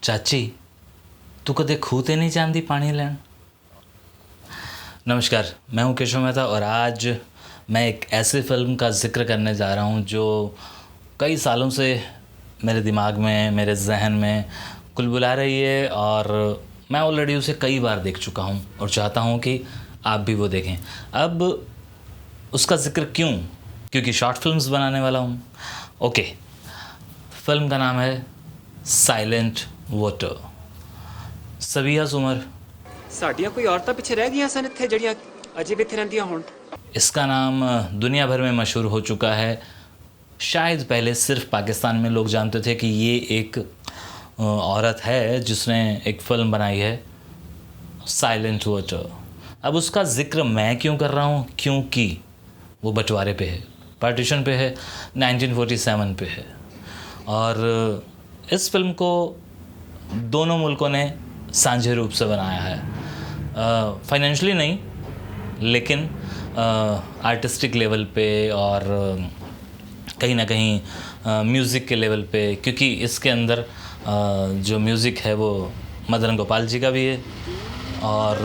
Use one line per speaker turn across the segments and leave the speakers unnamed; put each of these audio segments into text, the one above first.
चाची तू कदे खूह ते नहीं जाती पानी लैन। नमस्कार, मैं हूं केशव मेहता और आज मैं एक ऐसी फ़िल्म का ज़िक्र करने जा रहा हूं जो कई सालों से मेरे दिमाग में, मेरे जहन में कुलबुला रही है और मैं ऑलरेडी उसे कई बार देख चुका हूं और चाहता हूं कि आप भी वो देखें। अब उसका ज़िक्र क्यों? क्योंकि शॉर्ट फिल्म्स बनाने वाला हूं। ओके, फिल्म का नाम है साइलेंट वाटर। सबिया सुमर।
ਸਾਡੀਆਂ ਕੋਈ ਔਰਤਾਂ ਪਿੱਛੇ ਰਹਿ ਗਈਆਂ ਸਨ ਇੱਥੇ ਜਿਹੜੀਆਂ ਅਜੇ ਵੀ ਇੱਥੇ ਰਹਿੰਦੀਆਂ ਹੋਣ।
इसका नाम दुनिया भर में मशहूर हो चुका है। शायद पहले सिर्फ पाकिस्तान में लोग जानते थे कि ये एक औरत है जिसने एक फ़िल्म बनाई है साइलेंट वाटर। अब उसका ज़िक्र मैं क्यों कर रहा हूँ? क्योंकि वो बंटवारे पे है, पार्टीशन पे है, 1947 पे है और इस फिल्म को दोनों मुल्कों ने साझे रूप से बनाया है। फाइनेंशली नहीं, लेकिन आर्टिस्टिक लेवल पे और कहीं ना कहीं म्यूज़िक के लेवल पे, क्योंकि इसके अंदर जो म्यूज़िक है वो मदन गोपाल जी का भी है और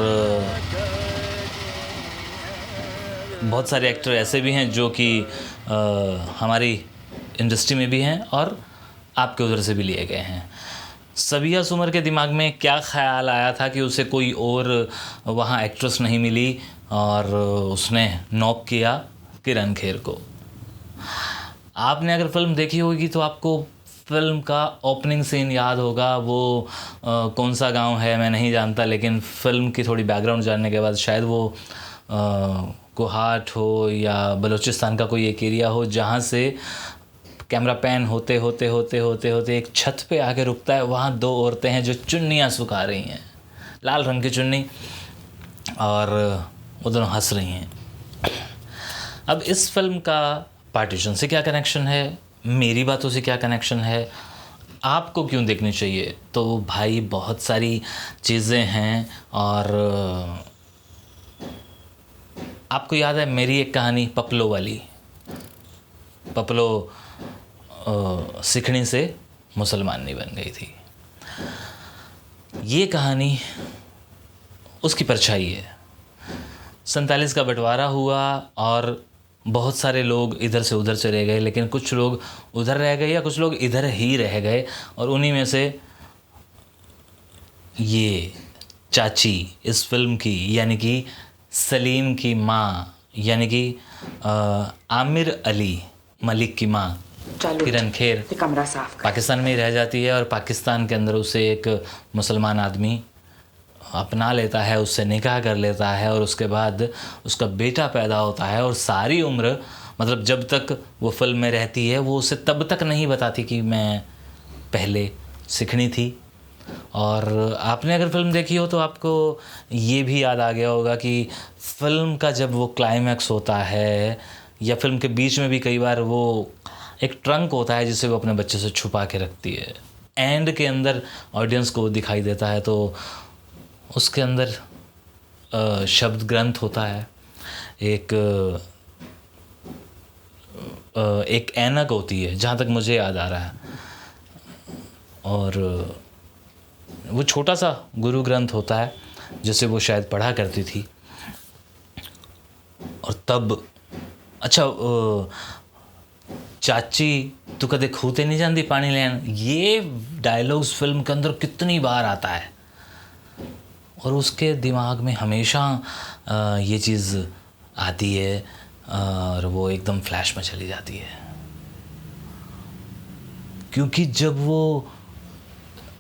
बहुत सारे एक्टर ऐसे भी हैं जो कि हमारी इंडस्ट्री में भी हैं और आपके उधर से भी लिए गए हैं। सबिया सुमर के दिमाग में क्या ख़्याल आया था कि उसे कोई और वहाँ एक्ट्रेस नहीं मिली और उसने नॉक किया किरण खेर को। आपने अगर फ़िल्म देखी होगी तो आपको फ़िल्म का ओपनिंग सीन याद होगा। वो कौन सा गांव है मैं नहीं जानता, लेकिन फ़िल्म की थोड़ी बैकग्राउंड जानने के बाद शायद वो कोहाट हो या बलूचिस्तान का कोई एक एरिया हो जहाँ से कैमरा पैन होते होते एक छत पे आके रुकता है। वहाँ दो औरतें हैं जो चुन्नियाँ सुखा रही हैं, लाल रंग की चुन्नी, और वो दोनों हंस रही हैं। अब इस फिल्म का पार्टीशन से क्या कनेक्शन है, मेरी बातों से क्या कनेक्शन है, आपको क्यों देखनी चाहिए? तो भाई बहुत सारी चीज़ें हैं और आपको याद है मेरी एक कहानी पपलो वाली। पपलो सिखणी से मुसलमान नहीं बन गई थी। ये कहानी उसकी परछाई है। 47 का बंटवारा हुआ और बहुत सारे लोग इधर से उधर चले गए, लेकिन कुछ लोग उधर रह गए या कुछ लोग इधर ही रह गए और उन्हीं में से ये चाची इस फिल्म की, यानी कि सलीम की माँ, यानी कि आमिर अली मलिक की माँ किरण खेर
कमरा साफ कर।
पाकिस्तान में ही रह जाती है और पाकिस्तान के अंदर उसे एक मुसलमान आदमी अपना लेता है, उससे निकाह कर लेता है और उसके बाद उसका बेटा पैदा होता है। और सारी उम्र, मतलब जब तक वो फिल्म में रहती है, वो उसे तब तक नहीं बताती कि मैं पहले सिखणी थी। और आपने अगर फिल्म देखी हो तो आपको ये भी याद आ गया होगा कि फिल्म का जब वो क्लाइमैक्स होता है या फिल्म के बीच में भी कई बार वो एक ट्रंक होता है जिसे वो अपने बच्चे से छुपा के रखती है। एंड के अंदर ऑडियंस को दिखाई देता है तो उसके अंदर शब्द ग्रंथ होता है, एक ऐनक होती है, जहाँ तक मुझे याद आ रहा है, और वो छोटा सा गुरु ग्रंथ होता है जिसे वो शायद पढ़ा करती थी। और तब अच्छा, चाची तू कदे खूह ते नहीं जाती पानी लैन, ये डायलॉग्स फिल्म के अंदर कितनी बार आता है और उसके दिमाग में हमेशा ये चीज़ आती है और वो एकदम फ्लैश में चली जाती है। क्योंकि जब वो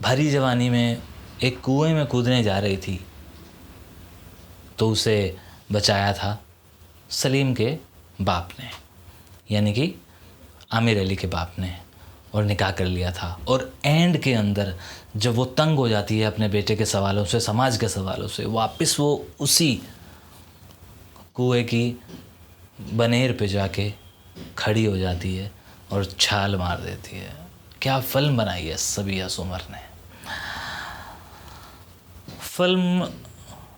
भरी जवानी में एक कुएं में कूदने जा रही थी तो उसे बचाया था सलीम के बाप ने, यानी कि आमिर अली के बाप ने, और निकाह कर लिया था। और एंड के अंदर जब वो तंग हो जाती है अपने बेटे के सवालों से, समाज के सवालों से, वापस वो उसी कुएं की बनेर पे जाके खड़ी हो जाती है और छाल मार देती है। क्या फिल्म बनाई है सबिया सुमर ने। फिल्म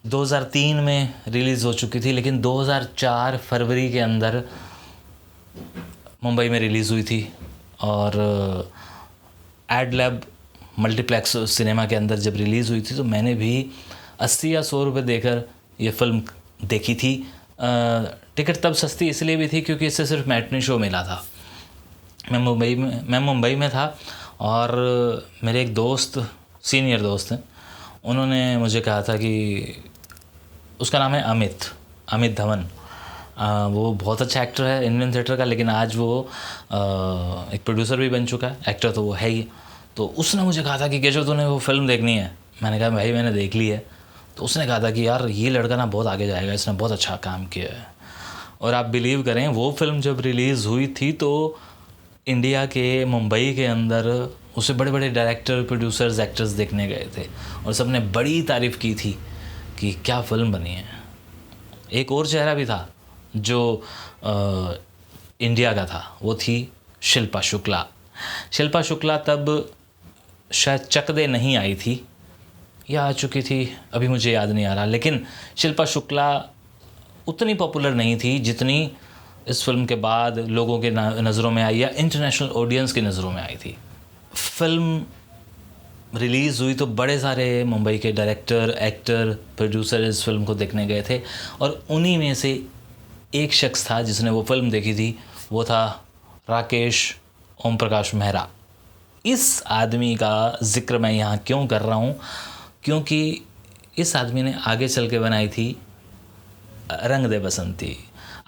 2003 में रिलीज़ हो चुकी थी, लेकिन 2004 फरवरी के अंदर मुंबई में रिलीज़ हुई थी और एड लैब मल्टीप्लेक्स सिनेमा के अंदर जब रिलीज़ हुई थी तो मैंने भी 80 या 100 रुपये देकर ये फ़िल्म देखी थी। टिकट तब सस्ती इसलिए भी थी क्योंकि इससे सिर्फ मैटनी शो मिला था। मैं मुंबई में था और मेरे एक दोस्त, सीनियर दोस्त हैं, उन्होंने मुझे कहा था कि उसका नाम है अमित धवन। वो बहुत अच्छा एक्टर है इंडियन थिएटर का, लेकिन आज वो एक प्रोड्यूसर भी बन चुका है, एक्टर तो वो है ही। तो उसने मुझे कहा था कि केशव तूने वो फिल्म देखनी है। मैंने कहा भाई मैंने देख ली है। तो उसने कहा था कि यार ये लड़का ना बहुत आगे जाएगा, इसने बहुत अच्छा काम किया है। और आप बिलीव करें, वो फिल्म जब रिलीज़ हुई थी तो इंडिया के मुंबई के अंदर उसे बड़े बड़े डायरेक्टर, प्रोड्यूसर्स, एक्टर्स देखने गए थे और सबने बड़ी तारीफ़ की थी कि क्या फ़िल्म बनी है। एक और चेहरा भी था जो इंडिया का था, वो थी शिल्पा शुक्ला। तब शायद चक दे नहीं आई थी या आ चुकी थी, अभी मुझे याद नहीं आ रहा, लेकिन शिल्पा शुक्ला उतनी पॉपुलर नहीं थी जितनी इस फिल्म के बाद लोगों के नज़रों में आई या इंटरनेशनल ऑडियंस की नज़रों में आई थी। फिल्म रिलीज़ हुई तो बड़े सारे मुंबई के डायरेक्टर, एक्टर, प्रोड्यूसर इस फिल्म को देखने गए थे और उन्हीं में से एक शख्स था जिसने वो फिल्म देखी थी, वो था राकेश ओम प्रकाश मेहरा। इस आदमी का जिक्र मैं यहाँ क्यों कर रहा हूँ, क्योंकि इस आदमी ने आगे चल के बनाई थी रंग दे बसंती।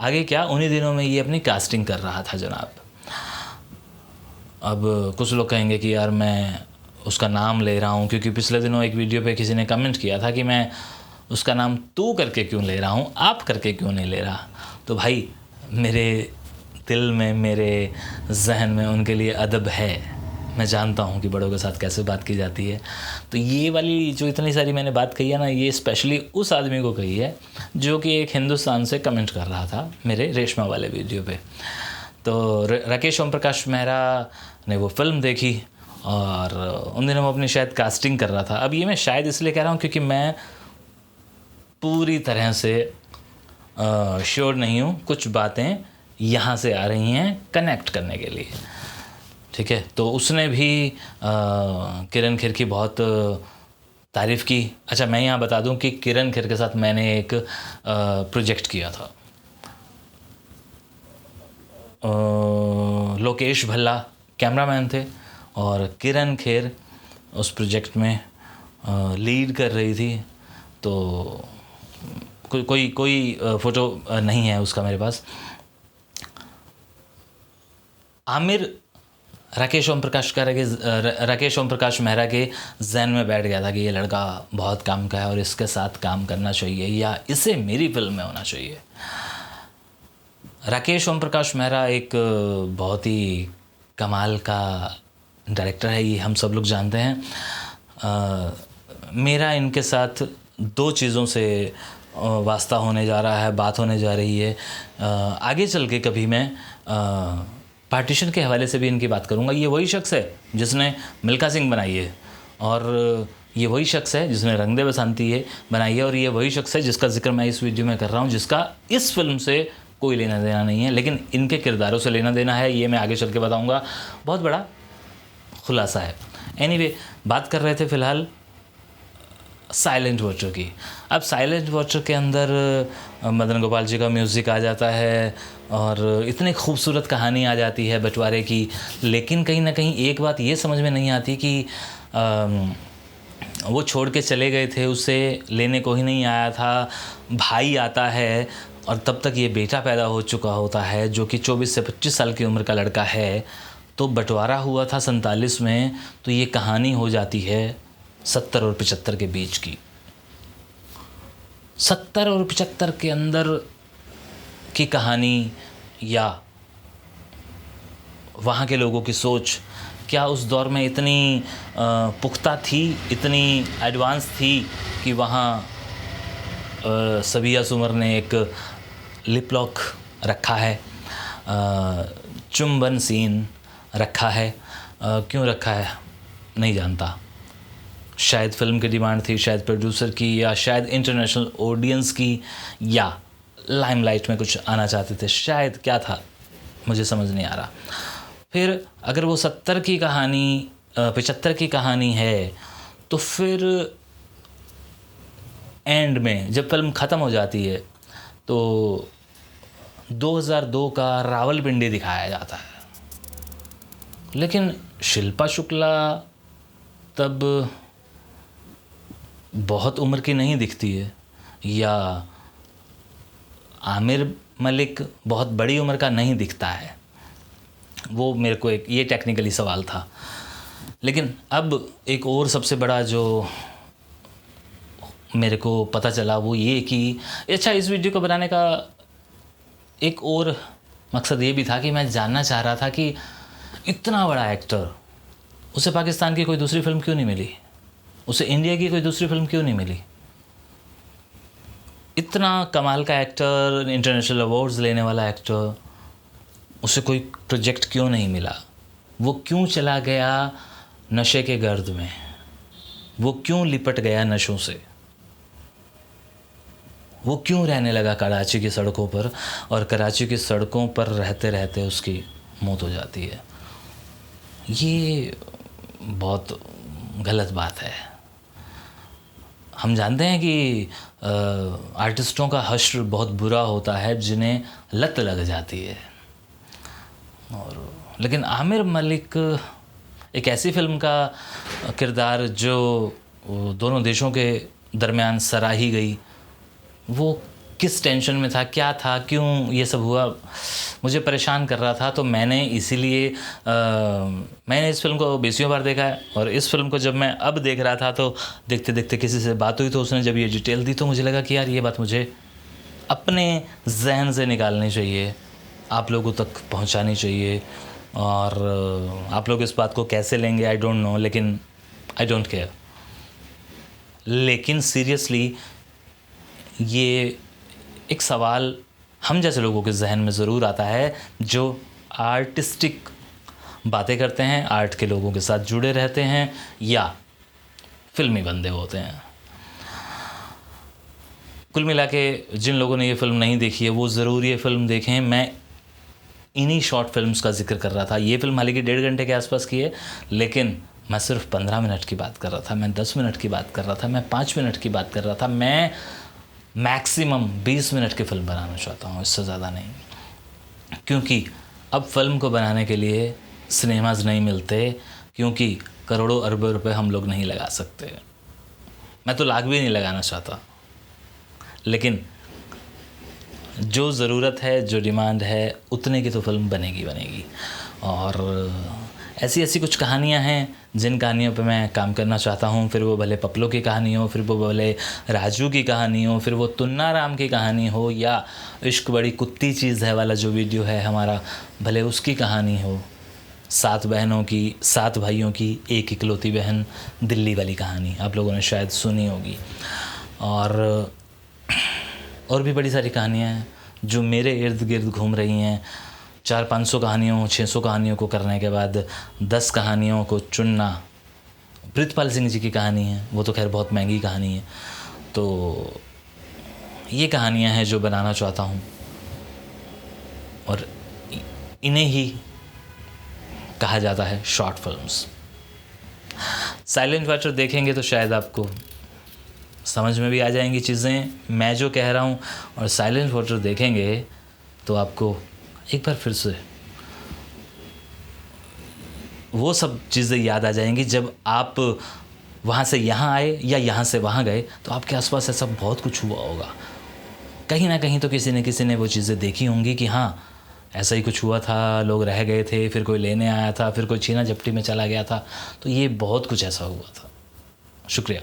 आगे क्या, उन्हीं दिनों में ये अपनी कास्टिंग कर रहा था जनाब। अब कुछ लोग कहेंगे कि यार मैं उसका नाम ले रहा हूँ क्योंकि पिछले दिनों एक वीडियो पे किसी ने कमेंट किया था कि मैं उसका नाम तू करके क्यों ले रहा हूँ, आप करके क्यों नहीं ले रहा। तो भाई मेरे दिल में, मेरे जहन में उनके लिए अदब है। मैं जानता हूँ कि बड़ों के साथ कैसे बात की जाती है। तो ये वाली जो इतनी सारी मैंने बात कही है ना, ये स्पेशली उस आदमी को कही है जो कि एक हिंदुस्तान से कमेंट कर रहा था मेरे रेशमा वाले वीडियो पे। तो राकेश ओम प्रकाश मेहरा ने वो फिल्म देखी और उन दिनों वो अपनी शायद कास्टिंग कर रहा था। अब ये मैं शायद इसलिए कह रहा हूँ क्योंकि मैं पूरी तरह से श्योर नहीं हूँ, कुछ बातें यहाँ से आ रही हैं कनेक्ट करने के लिए, ठीक है। तो उसने भी किरण खेर की बहुत तारीफ़ की। अच्छा, मैं यहाँ बता दूँ कि किरण खेर के साथ मैंने एक प्रोजेक्ट किया था। लोकेश भल्ला कैमरामैन थे और किरण खेर उस प्रोजेक्ट में लीड कर रही थी। तो कोई फ़ोटो नहीं है उसका मेरे पास। आमिर राकेश ओम प्रकाश मेहरा के जहन में बैठ गया था कि ये लड़का बहुत काम का है और इसके साथ काम करना चाहिए या इसे मेरी फिल्म में होना चाहिए। राकेश ओम प्रकाश मेहरा एक बहुत ही कमाल का डायरेक्टर है, ये हम सब लोग जानते हैं। मेरा इनके साथ दो चीज़ों से वास्ता होने जा रहा है, बात होने जा रही है। आगे चल के कभी मैं पार्टीशन के हवाले से भी इनकी बात करूंगा। ये वही शख्स है जिसने मिल्खा सिंह बनाई है और ये वही शख्स है जिसने रंग दे बसंती है बनाई है और ये वही शख्स है जिसका जिक्र मैं इस वीडियो में कर रहा हूँ, जिसका इस फिल्म से कोई लेना देना नहीं है, लेकिन इनके किरदारों से लेना देना है। ये मैं आगे चल के बताऊँगा, बहुत बड़ा खुलासा है। एनीवे, बात कर रहे थे फ़िलहाल साइलेंट वाटर की। अब साइलेंट वाटर के अंदर मदन गोपाल जी का म्यूज़िक आ जाता है और इतनी खूबसूरत कहानी आ जाती है बंटवारे की, लेकिन कहीं ना कहीं एक बात ये समझ में नहीं आती कि वो छोड़ के चले गए थे, उसे लेने को ही नहीं आया था। भाई आता है और तब तक ये बेटा पैदा हो चुका होता है जो कि 24 से 25 साल की उम्र का लड़का है। तो बंटवारा हुआ था 47 में, तो ये कहानी हो जाती है 70 और 75 के बीच की। 70 और 75 के अंदर की कहानी या वहाँ के लोगों की सोच क्या उस दौर में इतनी पुख्ता थी, इतनी एडवांस थी कि वहाँ सबिया सुमर ने एक लिप लॉक रखा है, चुंबन सीन रखा है। क्यों रखा है नहीं जानता, शायद फिल्म की डिमांड थी, शायद प्रोड्यूसर की, या शायद इंटरनेशनल ऑडियंस की, या लाइमलाइट में कुछ आना चाहते थे, शायद क्या था मुझे समझ नहीं आ रहा। फिर अगर वो 70 की कहानी 75 की कहानी है, तो फिर एंड में जब फिल्म ख़त्म हो जाती है तो 2002 का रावलपिंडी दिखाया जाता है। लेकिन शिल्पा शुक्ला तब बहुत उम्र की नहीं दिखती है, या आमिर मलिक बहुत बड़ी उम्र का नहीं दिखता है। वो मेरे को एक ये टेक्निकली सवाल था। लेकिन अब एक और सबसे बड़ा जो मेरे को पता चला वो ये कि अच्छा, इस वीडियो को बनाने का एक और मकसद ये भी था कि मैं जानना चाह रहा था कि इतना बड़ा एक्टर, उसे पाकिस्तान की कोई दूसरी फिल्म क्यों नहीं मिली, उसे इंडिया की कोई दूसरी फिल्म क्यों नहीं मिली। इतना कमाल का एक्टर, इंटरनेशनल अवार्ड्स लेने वाला एक्टर, उसे कोई प्रोजेक्ट क्यों नहीं मिला। वो क्यों चला गया नशे के गर्द में, वो क्यों लिपट गया नशों से, वो क्यों रहने लगा कराची की सड़कों पर, और कराची की सड़कों पर रहते रहते उसकी मौत हो जाती है। ये बहुत गलत बात है। हम जानते हैं कि आर्टिस्टों का हश्र बहुत बुरा होता है जिन्हें लत लग जाती है। और लेकिन आमिर मलिक एक ऐसी फिल्म का किरदार जो दोनों देशों के दरमियान सराही गई, वो किस टेंशन में था, क्या था, क्यों ये सब हुआ, मुझे परेशान कर रहा था। तो मैंने इसीलिए मैंने इस फिल्म को बेसियों बार देखा है। और इस फिल्म को जब मैं अब देख रहा था तो देखते देखते किसी से बात हुई, तो उसने जब ये डिटेल दी तो मुझे लगा कि यार ये बात मुझे अपने जहन से निकालनी चाहिए, आप लोगों तक पहुंचानी चाहिए। और आप लोग इस बात को कैसे लेंगे आई डोंट नो, लेकिन आई डोंट केयर। लेकिन सीरियसली ये एक सवाल हम जैसे लोगों के जहन में ज़रूर आता है जो आर्टिस्टिक बातें करते हैं, आर्ट के लोगों के साथ जुड़े रहते हैं, या फिल्मी बंदे होते हैं। कुल मिला के जिन लोगों ने ये फ़िल्म नहीं देखी है वो ज़रूर ये फ़िल्म देखें। मैं इन्हीं शॉर्ट फिल्म्स का जिक्र कर रहा था। ये फिल्म हालांकि 1.5 घंटे के आसपास की है, लेकिन मैं सिर्फ 15 मिनट की बात कर रहा था, मैं 10 मिनट की बात कर रहा था, मैं 5 मिनट की बात कर रहा था। मैं मैक्सिमम 20 मिनट की फ़िल्म बनाना चाहता हूँ, इससे ज़्यादा नहीं। क्योंकि अब फिल्म को बनाने के लिए सिनेमाज नहीं मिलते, क्योंकि करोड़ों अरबों रुपए हम लोग नहीं लगा सकते। मैं तो लाख भी नहीं लगाना चाहता, लेकिन जो ज़रूरत है, जो डिमांड है, उतने की तो फिल्म बनेगी बनेगी। और ऐसी ऐसी कुछ कहानियाँ हैं जिन कहानियों पे मैं काम करना चाहता हूँ, फिर वो भले पपलो की कहानी हो, फिर वो भले राजू की कहानी हो, फिर वो तुन्ना राम की कहानी हो, या इश्क बड़ी कुत्ती चीज़ है वाला जो वीडियो है हमारा, भले उसकी कहानी हो, 7 बहनों की, 7 भाइयों की एक इकलौती बहन दिल्ली वाली कहानी आप लोगों ने शायद सुनी होगी। और भी बड़ी सारी कहानियाँ हैं जो मेरे इर्द गिर्द घूम रही हैं। 400-500 कहानियों, 600 कहानियों को करने के बाद 10 कहानियों को चुनना। प्रीतपाल सिंह जी की कहानी है, वो तो खैर बहुत महंगी कहानी है। तो ये कहानियाँ हैं जो बनाना चाहता हूँ, और इन्हें ही कहा जाता है शॉर्ट फिल्म्स। साइलेंट वाटर देखेंगे तो शायद आपको समझ में भी आ जाएंगी चीज़ें मैं जो कह रहा हूँ, और साइलेंट वाटर देखेंगे तो आपको एक बार फिर से वो सब चीज़ें याद आ जाएंगी जब आप वहाँ से यहाँ आए या यहाँ से वहाँ गए, तो आपके आसपास ऐसा बहुत कुछ हुआ होगा। कहीं ना कहीं तो किसी ने वो चीज़ें देखी होंगी कि हाँ ऐसा ही कुछ हुआ था, लोग रह गए थे, फिर कोई लेने आया था, फिर कोई छीना झपटी में चला गया था। तो ये बहुत कुछ ऐसा हुआ था। शुक्रिया।